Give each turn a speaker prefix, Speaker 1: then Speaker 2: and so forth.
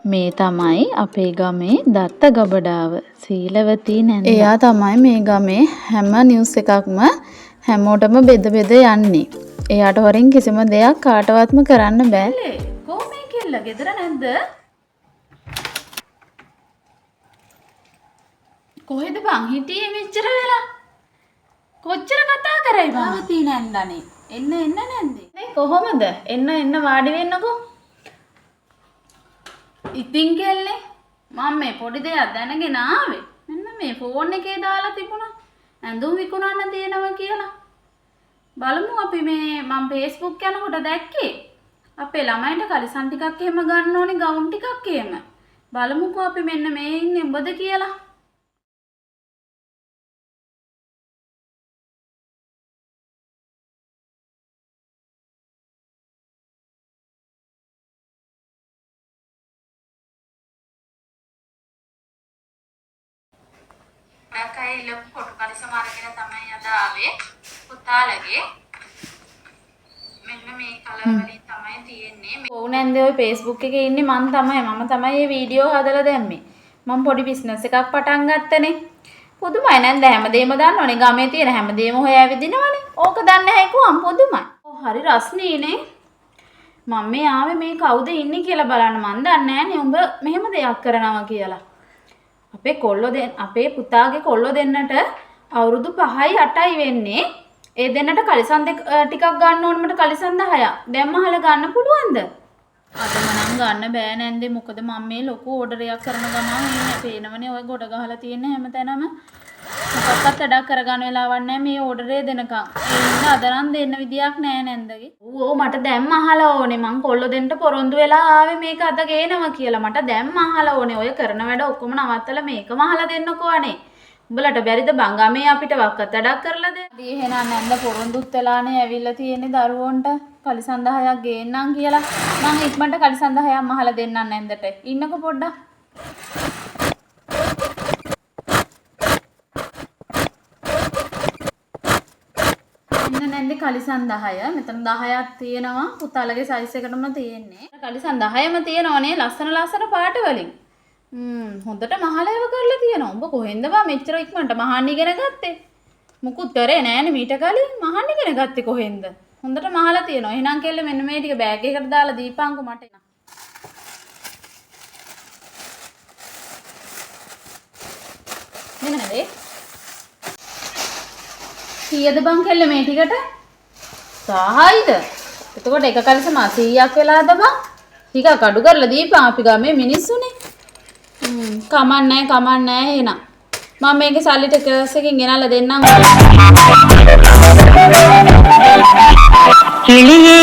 Speaker 1: මේ තමයි අපේ ගමේ දත්ත ගබඩාව. සීලවතී නැන්ද.
Speaker 2: එයා තමයි මේ ගමේ හැම නිවුස් එකක්ම හැමෝටම බෙද බෙද යන්නේ. එයාට හොරෙන් කිසිම දෙයක් කාටවත්ම කරන්න බෑ.
Speaker 1: කොහොම මේ කෙල්ල ගෙදර නැද්ද? කොහෙද බං හිටියේ මෙච්චර වෙලා? කොච්චර කතා කරයි බං?
Speaker 2: සීලාවතී නැන්දනේ. එන්න නැන්දේ.
Speaker 1: නේ කොහොමද? එන්න වාඩි වෙන්නකෝ. ඉතින් කෙල්ලේ මම මේ පොඩි දෙයක් දැනගෙන ආවේ. මෙන්න මේ ෆෝන් එකේ දාලා තිබුණා. ඇඳුම් විකුණන්න තියෙනවා කියලා. බලමු අපි මේ මම Facebook යනකොට දැක්කේ. අපේ ළමයින්ට කලිසම් ටිකක් එහෙම ගන්න ඕනේ ගවුම් ටිකක් එහෙම. බලමුකෝ අපි මෙන්න මේ ඉන්නේ උඹද කියලා.
Speaker 3: කයි ලොකු ෆොටෝ කලිසම අරගෙන තමයි අද ආවේ පුතාලගේ මෙන්න මේ කලර් වලින් තමයි තියෙන්නේ
Speaker 1: ඕන නැන්දේ ඔය Facebook එකේ ඉන්නේ මම තමයි මේ වීඩියෝ හදලා දැම්මේ මම පොඩි බිස්නස් එකක් පටන් ගත්තනේ පුදුමයි නැන්ද හැමදේම දන්නවනේ ගමේ තියෙන හැමදේම හොයා විදිනවනේ ඕක දන්නේ නැහැ කොහොම පුදුමයි හරි රස්නීනේ මම මේ ආවේ මේ කවුද ඉන්නේ කියලා බලන්න මන් දන්නේ නැහනේ උඹ මෙහෙම දෙයක් කරනවා කියලා අපේ පුතාගේ කොල්ලෝ දෙන්නට අවුරුදු 5යි 8යි වෙන්නේ. ඒ දෙන්නට කලිසම් ටිකක් ගන්න ඕන මට කලිසම් 10ක්. දැන් මහල ගන්න පුළුවන්ද? අදම නම් ගන්න බෑ නැන්දේ. මොකද මම මේ ලොකු ඕඩර් එකක් කරන ගමන් මේ පේනවනේ ඔය ගොඩ ගහලා තියෙන හැමතැනම. මොකක්වත් වැඩක් කරගන්න වෙලාවක් නැහැ මේ ඕඩරේ දෙනකම්. ඒ හින්දා අද නම් දෙන්න විදියක් නැහැ නැන්දගේ. ඕ මට දැම්ම අහලා ඕනේ. මං කොල්ලෝ දෙන්න පොරොන්දු වෙලා ආවේ මේක අද ගේනවා කියලා. මට දැම්ම අහලා ඕනේ. ඔය කරන වැඩ ඔක්කොම නවත්තලා මේකම අහලා දෙන්නකෝ අනේ. උඹලට බැරිද බංගමේ අපිට වක්කත් වැඩක් කරලා දෙන්න. දී එහෙනම් නැන්ද පොරොන්දුත් වෙලානේ ඇවිල්ලා තියෙන්නේ දරුවන්ට කලිසම් 10ක් ගේන්නම් කියලා. මං ඉක්මනට කලිසම් 10ක් අහලා දෙන්නම් නැන්දට. ඉන්නකෝ පොඩ්ඩක්. නැන්දේ කලිසම් 10 මෙතන 10ක් තියෙනවා පුතාලගේ සයිස් එකටම තියෙන්නේ කලිසම් 10ම තියෙනවනේ ලස්සන පාට වලින් හොඳට මහලයව කරලා තියෙනවා උඹ කොහෙන්ද බා මෙච්චර ඉක්මනට මහන්න ඉගෙන ගත්තේ මුකුත් කරේ නෑනේ මීට කලින් මහන්න ඉගෙන ගත්තේ කොහෙන්ද හොඳට මහලා තියෙනවා එහෙනම් කෙල්ල මෙන්න මේ ටික බෑග් එකකට දාලා දීපංකෝ මට එන මෙන්න නේද කීයද බං කෙල්ල මේ ටිකට 1000යිද එතකොට එක කලිසම 100ක් වෙලාද බං ටිකක් අඩු කරලා දීපන් අපි ගමේ මිනිස්සුනේ කමන්නේ එහෙනම් මම මේකේ සල්ලි ටික එකකින් ගෙනල්ලා දෙන්නම්
Speaker 4: කිලියේ